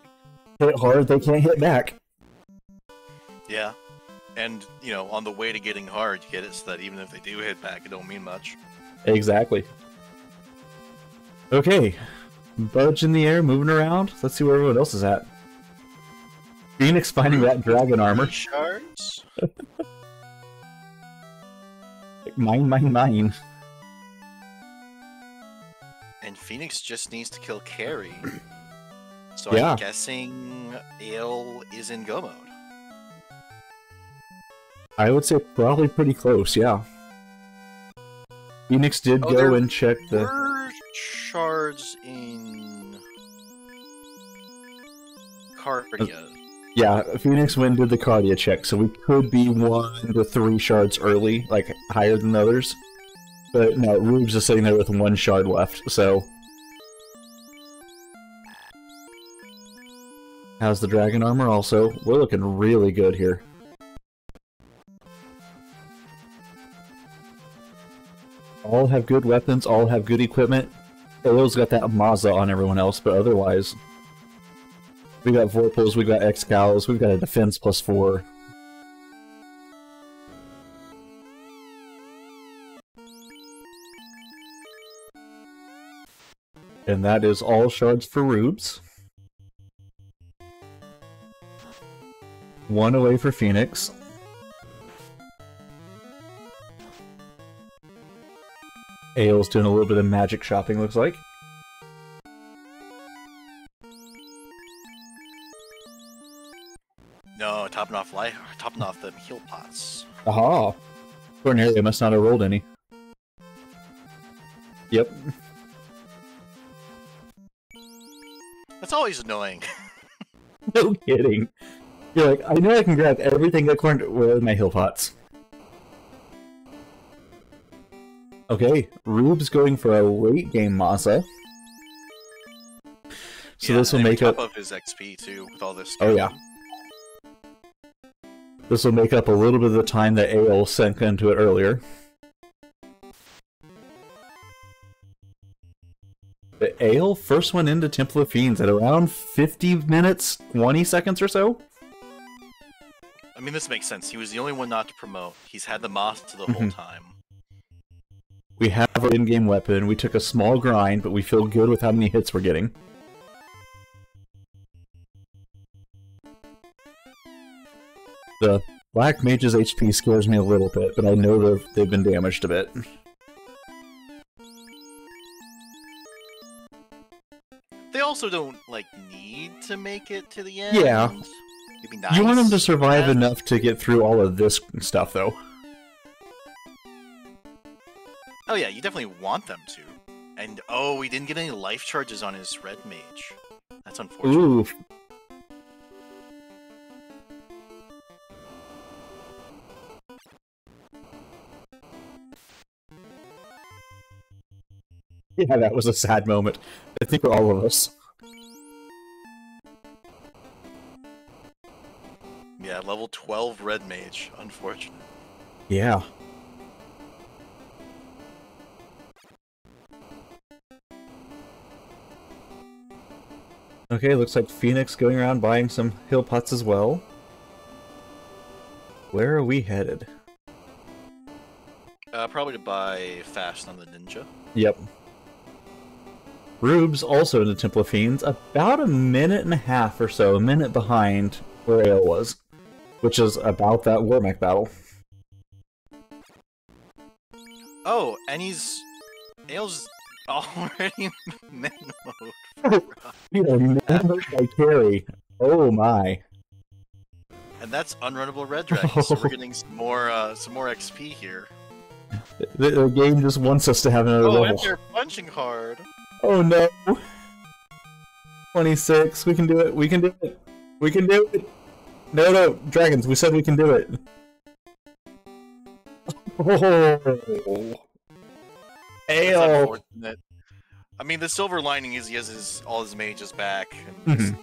hit hard, they can't hit back. Yeah. And, you know, on the way to getting hard, you get it so that even if they do hit back, it don't mean much. Exactly. Okay. Budge in the air, moving around. Let's see where everyone else is at. Phoenix finding that dragon armor. Shards? Mine, mine, mine. And Phoenix just needs to kill Carrie. So Yeah. I'm guessing Ale is in go mode. I would say probably pretty close, yeah. Phoenix did go there and check the... were shards in Cardia. Yeah, Phoenix went and did the Cardia check, so we could be 1 to 3 shards early, like higher than the others. But no, Rubes is sitting there with 1 shard left, so... How's the dragon armor also? We're looking really good here. All have good weapons, all have good equipment. Alo's got that Maza on everyone else, but otherwise... We got Vorpals, we got Excals, we've got a defense +4. And that is all shards for Rubes. 1 away for Phoenix. Ale's doing a little bit of magic shopping, looks like. No, topping off the heal pots. Aha! Cornelia must not have rolled any. Yep. That's always annoying. No kidding. You're like, I know I can grab everything that corner with my heal pots. Okay, Rube's going for a late game Masa. So Yeah, this will and make up of his XP too with all this. Oh yeah. This will make up a little bit of the time that Ale sank into it earlier. But Ale first went into Temple of Fiends at around 50 minutes, 20 seconds or so. I mean, this makes sense. He was the only one not to promote. He's had the moss the whole time. We have our in-game weapon. We took a small grind, but we feel good with how many hits we're getting. The Black Mage's HP scares me a little bit, but I know they've been damaged a bit. They also don't, like, need to make it to the end. Yeah. It'd be nice. You want them to survive enough to get through all of this stuff, though. Oh yeah, you definitely want them to. And, oh, we didn't get any life charges on his red mage. That's unfortunate. Ooh. Yeah, that was a sad moment. I think for all of us. Yeah, level 12 red mage. Unfortunate. Yeah. Okay, looks like Phoenix going around buying some heal pots as well. Where are we headed? Probably to buy fast on the ninja. Yep. Rubes also in the Temple of Fiends, about a minute and a half or so, a minute behind where Ale was, which is about that War Mech battle. Oh, and Ale's already men mode. You know, man by carry. Oh my. And that's unrunnable red dragon, so we're getting some more XP here. The game just wants us to have another Oh, level. and they're punching hard. Oh no. 26, we can do it, we can do it. We can do it. No, dragons, we said we can do it. Oh. It's Ale. unfortunate. I mean, the silver lining is he has all his mages back. And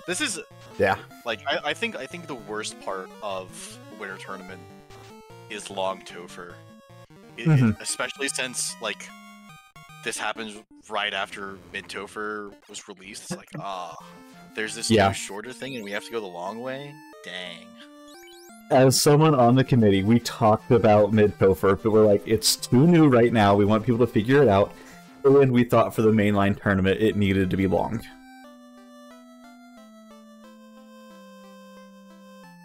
this is Yeah. like I think the worst part of the winter tournament is long Topher, especially since like this happens right after mid Topher was released. It's like there's this new shorter thing, and we have to go the long way. Dang. As someone on the committee, we talked about mid Topher, but we're like, it's too new right now. We want people to figure it out. And we thought for the mainline tournament it needed to be long.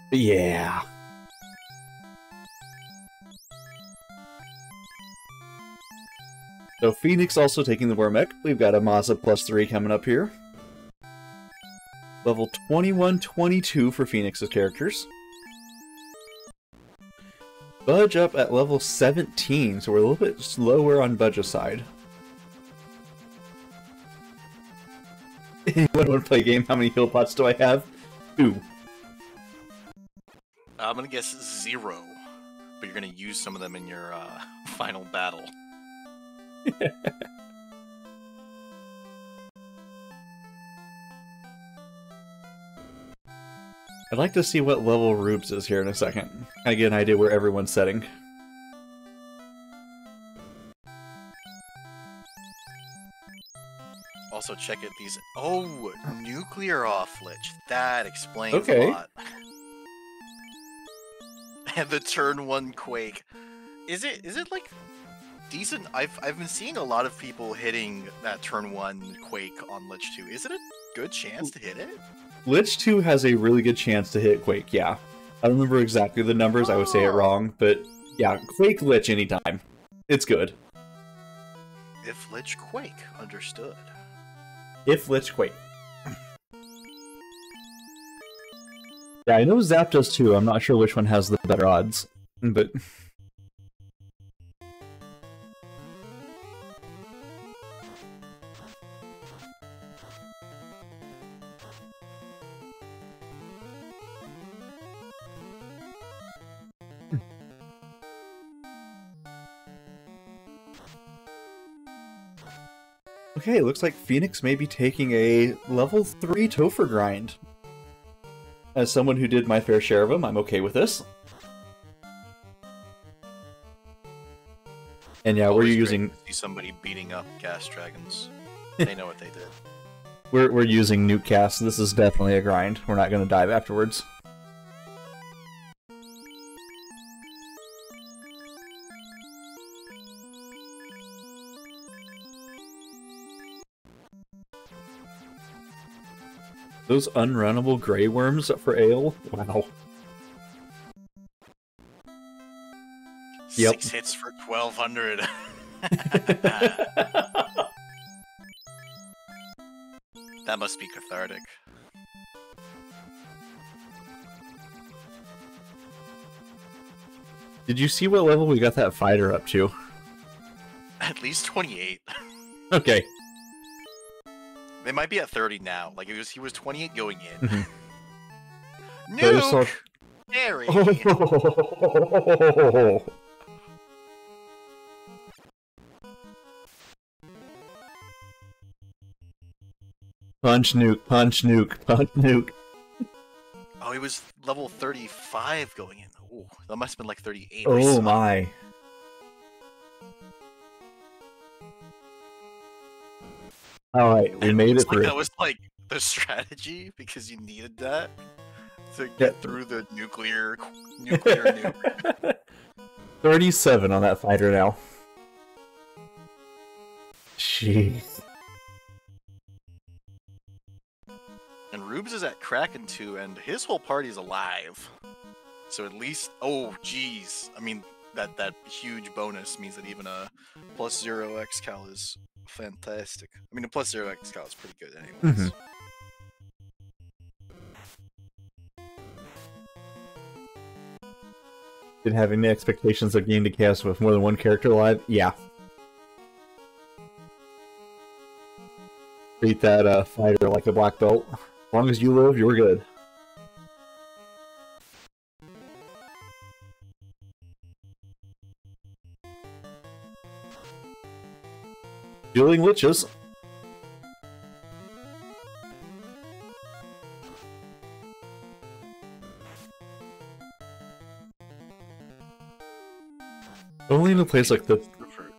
But yeah. So Phoenix also taking the Wormek. We've got a Mazda +3 coming up here. Level 21, 22 for Phoenix's characters. Budge up at level 17, so we're a little bit slower on Budge's side. Anyone want to play a game? How many heal pots do I have? 2. I'm gonna guess 0, but you're gonna use some of them in your final battle. I'd like to see what level Rubes is here in a second. Kind of get an idea where everyone's setting. Also check it these. Oh, nuclear off lich. That explains Okay. a lot. And the turn 1 quake. Is it like decent? I've been seeing a lot of people hitting that turn 1 quake on Lich 2. Is it a good chance to hit it? Lich 2 has a really good chance to hit Quake, yeah. I don't remember exactly the numbers, I would say it wrong, but yeah, Quake Lich anytime. It's good. If Lich Quake, understood. If Lich Quake. Yeah, I know Zap does too, I'm not sure which one has the better odds, but... Okay, looks like Phoenix may be taking a level 3 Topher grind. As someone who did my fair share of them, I'm okay with this. And yeah, we're using... See somebody beating up gas dragons. They know what they did. We're using Nukecast. This is definitely a grind. We're not going to dive afterwards. Those unrunnable Grey Worms for Ale? Wow. Yep. 6 hits for 1,200. That must be cathartic. Did you see what level we got that fighter up to? At least 28. Okay. They might be at 30 now. Like he was 28 going in. Mm-hmm. Nuke! Harry! Oh. Punch nuke, punch nuke, punch nuke. Oh, he was level 35 going in. Oh, that must have been like 38. Oh my. Alright, we made it through. That was like the strategy because you needed that to get through the nuclear nuke. 37 on that fighter now. Jeez. And Rubes is at Kraken 2, and his whole party's alive. So at least, oh geez, I mean that huge bonus means that even a +0 X-Cal is fantastic. I mean a +0 X-Cal is pretty good anyways. Mm-hmm. Did have any expectations of Game to Cast with more than one character alive? Yeah. Treat that fighter like a black belt. As long as you live, you're good. Dueling Liches. Only in a place like the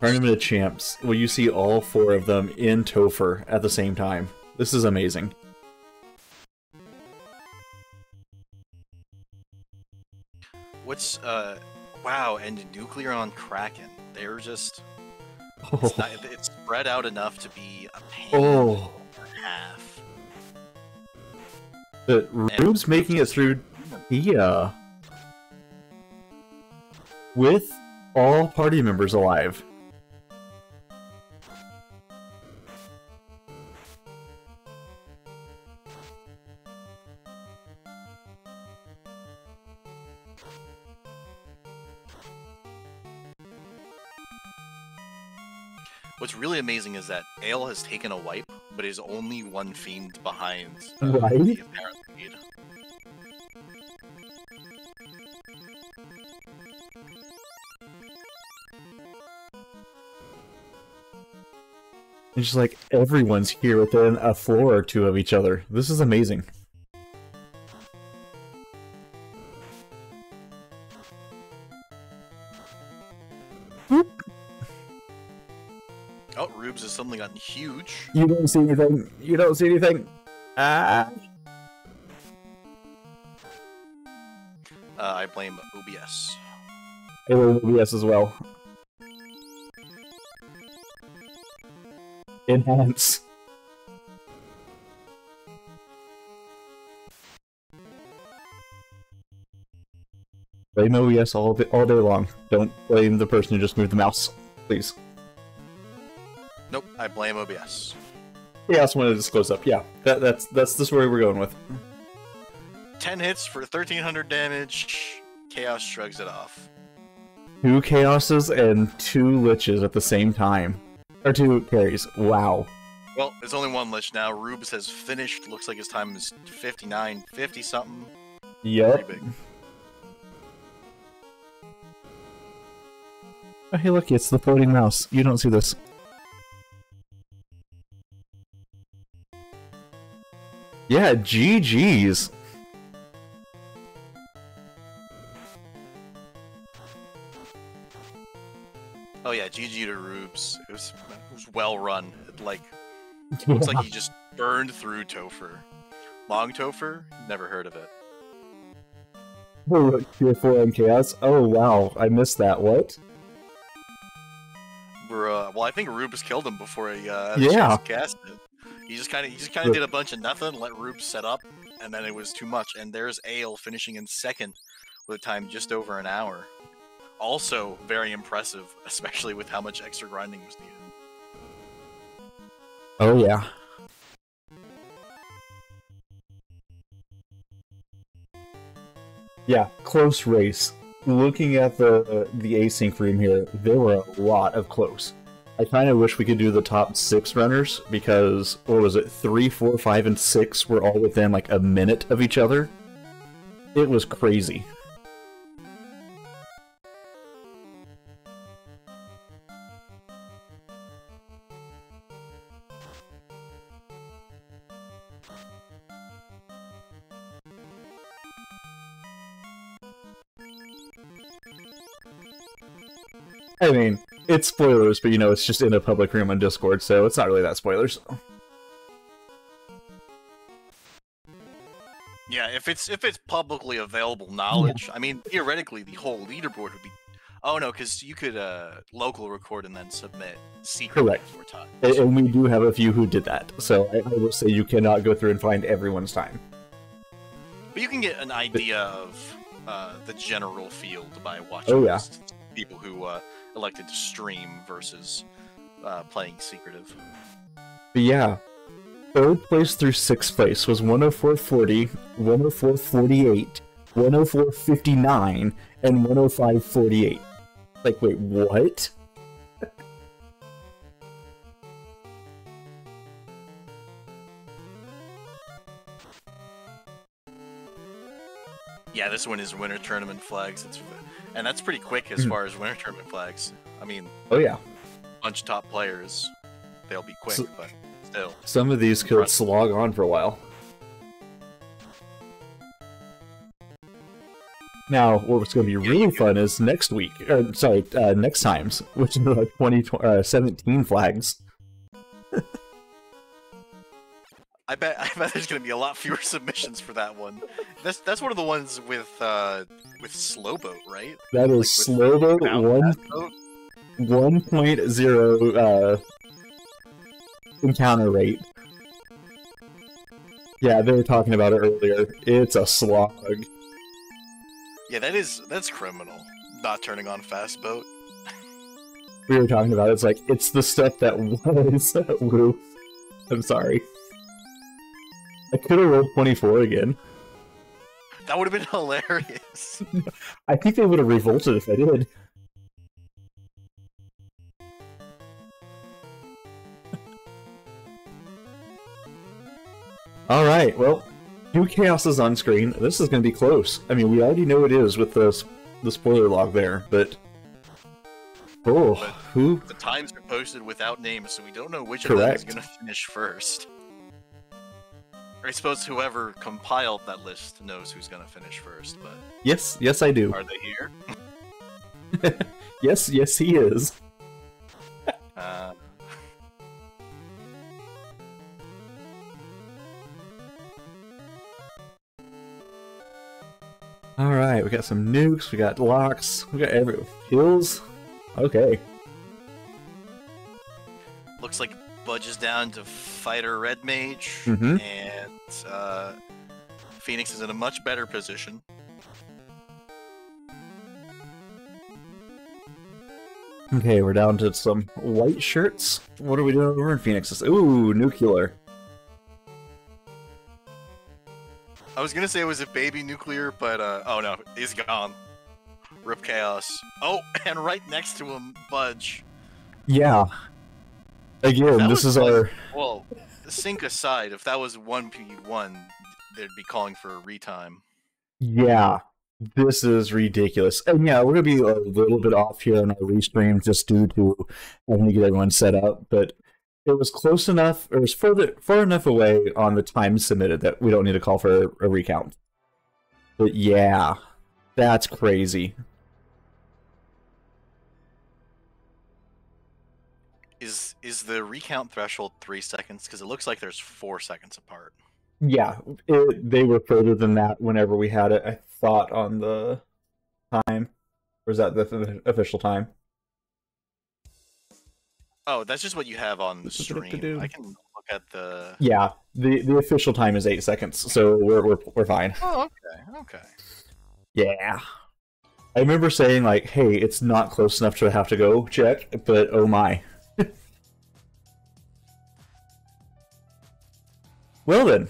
Tournament of Champs will you see all 4 of them in Topher at the same time. This is amazing. What's wow, and nuclear on Kraken. They were just Oh. It's spread out enough to be a pain Oh. and a half. But Rube's making it through Tia with all party members alive. What's really amazing is that Ale has taken a wipe, but is only one fiend behind Right? the apparent lead. It's just like everyone's here within a floor or two of each other. This is amazing. Oh, Rubes has suddenly gotten huge. You don't see anything. You don't see anything. Ah. I blame OBS. It will OBS as well. Enhance. Blame OBS all day long. Don't blame the person who just moved the mouse, please. Nope, I blame OBS. Chaos wanted this close up. Yeah, that's the story we're going with. 10 hits for 1300 damage. Chaos shrugs it off. 2 Chaoses and 2 Liches at the same time. Or 2 carries. Wow. Well, there's only one Lich now. Rubes has finished. Looks like his time is 59, 50 something. Yep. Pretty big. Oh, hey, look, it's the floating mouse. You don't see this. Yeah, GG's. Oh yeah, GG to Rubes. It was well run. It looks like he just burned through Topher. Long Topher? Never heard of it. Tier 4 on Chaos? Oh, wow. I missed that. What? Well, I think Rubes killed him before he had a Yeah. chance to cast it. He just kind of did a bunch of nothing, let Rubes set up, and then it was too much. And there's Ale finishing in second with a time just over an hour. Also very impressive, especially with how much extra grinding was needed. Oh, yeah. Yeah, close race. Looking at the async room here, there were a lot of close. I kind of wish we could do the top 6 runners, because, what was it, 3, 4, 5, and 6 were all within like a minute of each other. It was crazy. I mean, it's spoilers, but you know, it's just in a public room on Discord, so it's not really that spoilers. Yeah, if it's publicly available knowledge, yeah. I mean, theoretically, the whole leaderboard would be. Oh no, because you could local record and then submit secretly. Correct. 4 times. And we do have a few who did that, so I will say you cannot go through and find everyone's time. But you can get an idea of the general field by watching people who elected to stream versus playing secretive. But yeah, 3rd place through 6th place was 104.40, 104.48, 104.59, and 105.48. Like, wait, what? Yeah, this one is winter tournament flags. And that's pretty quick as far as winter tournament flags. I mean, oh yeah, bunch of top players, they'll be quick, but still. Some of these could slog on for a while. Now, what's going to be really fun is next week, next times, which is the 2017 flags. I bet there's going to be a lot fewer submissions for that one. That's one of the ones with Slowboat, right? That is Slowboat 1. 1.0 encounter rate. Yeah, they were talking about it earlier. It's a slog. Yeah, that's criminal. Not turning on fast boat. We were talking about it. It's like, it's the stuff that was. Woo. I'm sorry. I could have rolled 24 again. That would have been hilarious. I think they would have revolted if I did. Alright, well, 2 chaoses on screen. This is going to be close. I mean, we already know it is with the spoiler log there, but... Oh, but who? The times are posted without names, so we don't know which Correct. of them is going to finish first. Or I suppose whoever compiled that list knows who's going to finish first, but... Yes, I do. Are they here? Yes, he is. Alright, we got some nukes, we got locks, we got heals. Okay. Looks like Budge is down to fighter red mage, Mhm. and Phoenix is in a much better position. Okay, we're down to some white shirts. What are we doing over in Phoenix? Ooh, nuclear. I was gonna say it was a baby nuclear, but oh no, he's gone. Rip Chaos. Oh, and right next to him, Budge. Yeah. Again, this is our... Well, sync aside, if that was 1v1, they'd be calling for a retime. Yeah. This is ridiculous. And yeah, we're going to be a little bit off here on our restream just due to having to get everyone set up, but it was close enough, or it was far enough away on the time submitted that we don't need to call for a recount. But yeah, that's crazy. Is the recount threshold 3 seconds? Because it looks like there's 4 seconds apart. Yeah, they were further than that whenever we had it, I thought, on the time. Or is that the official time? Oh, that's just what you have on the stream. I can look at the... Yeah, the official time is 8 seconds, so we're fine. Oh, okay. Yeah. I remember saying, like, hey, it's not close enough to have to go check, but oh my. Well then,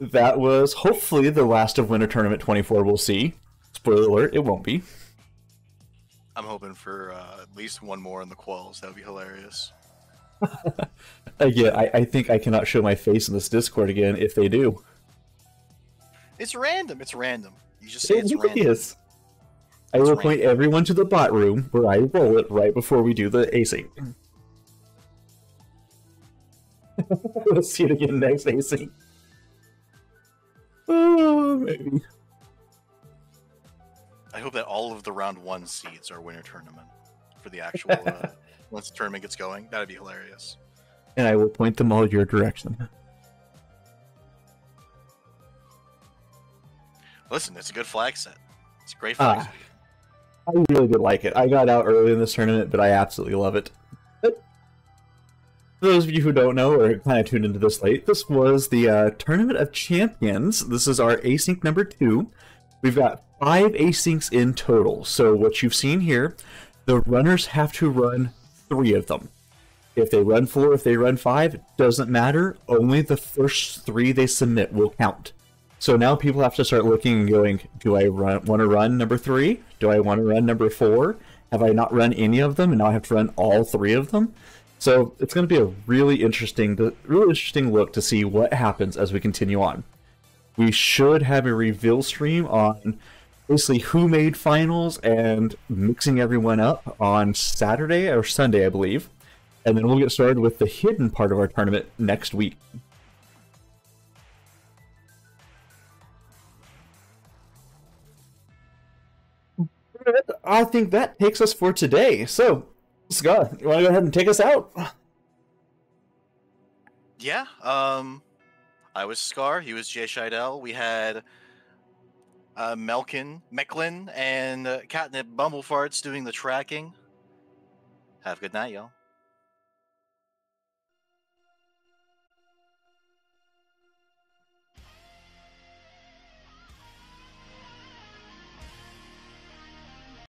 that was hopefully the last of Winter Tournament 24 we'll see. Spoiler alert, it won't be. I'm hoping for at least one more in the quals. That would be hilarious. Again, I think I cannot show my face in this Discord again if they do. It's random. You just say it's random. It is. I will point everyone to the bot room where I roll it right before we do the async. Let's see it again next async. Oh, maybe. I hope that all of the round 1 seeds are Winter Tournament for the actual once the tournament gets going. That'd be hilarious. And I will point them all your direction. Listen, it's a good flag set. It's a great flag set. I really did like it. I got out early in this tournament, but I absolutely love it. But for those of you who don't know or kind of tuned into this late, this was the Tournament of Champions. This is our async number 2. We've got 5 asyncs in total. So what you've seen here, the runners have to run 3 of them. If they run 4, if they run 5, doesn't matter. Only the first 3 they submit will count. So now people have to start looking and going, do I want to run number 3? Do I want to run number 4? Have I not run any of them and now I have to run all 3 of them? So it's going to be a really interesting look to see what happens as we continue on. We should have a reveal stream on basically who made finals and mixing everyone up on Saturday or Sunday, I believe. And then we'll get started with the hidden part of our tournament next week. I think that takes us for today. So, Scott, you want to go ahead and take us out? Yeah, I was Scar, he was Jay Scheidel. We had Mecklin, and Catnip Bumblefarts doing the tracking. Have a good night, y'all.